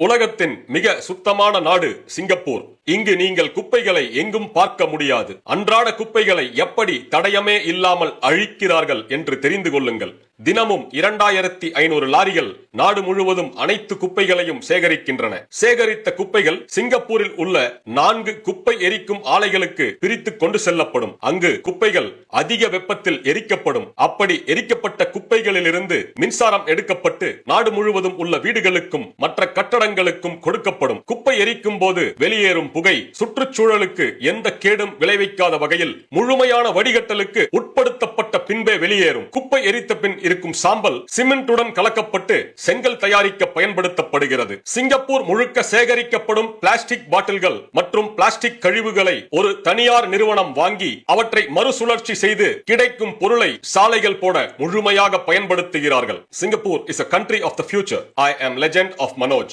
உலகத்தின் மிக சுத்தமான நாடு சிங்கப்பூர். இங்கு நீங்கள் குப்பைகளை எங்கும் பார்க்க முடியாது. அன்றாட குப்பைகளை எப்படி தடயமே இல்லாமல் அழிக்கிறார்கள் என்று தெரிந்து கொள்ளுங்கள். தினமும் 2500 லாரிகள் நாடு முழுவதும் அனைத்து குப்பைகளையும் சேகரிக்கின்றன. சேகரித்த குப்பைகள் சிங்கப்பூரில் உள்ள 4 குப்பை எரிக்கும் ஆலைகளுக்கு பிரித்து கொண்டு செல்லப்படும். அங்கு குப்பைகள் அதிக வெப்பத்தில் எரிக்கப்படும். அப்படி எரிக்கப்பட்ட குப்பைகளிலிருந்து மின்சாரம் எடுக்கப்பட்டு நாடு முழுவதும் உள்ள வீடுகளுக்கும் மற்ற கட்டடங்களுக்கும் கொடுக்கப்படும். குப்பை எரிக்கும் போது வெளியேறும் புகை சுற்றுச்சூழலுக்கு எந்த கேடும் விளைவிக்காத வகையில் முழுமையான வடிகட்டலுக்கு உட்படுத்தப்பட்ட பின்பே வெளியேறும். குப்பை எரித்த பின் இருக்கும் சாம்பல் சிமெண்டுடன் கலக்கப்பட்டு செங்கல் தயாரிக்க பயன்படுத்தப்படுகிறது. சிங்கப்பூர் முழுக்க சேகரிக்கப்படும் பிளாஸ்டிக் பாட்டில்கள் மற்றும் பிளாஸ்டிக் கழிவுகளை ஒரு தனியார் நிறுவனம் வாங்கி அவற்றை மறுசுழற்சி செய்து கிடைக்கும் பொருளை சாலைகள் போட முழுமையாக பயன்படுத்துகிறார்கள். Singapore is a country of the future. I am legend of Manoj.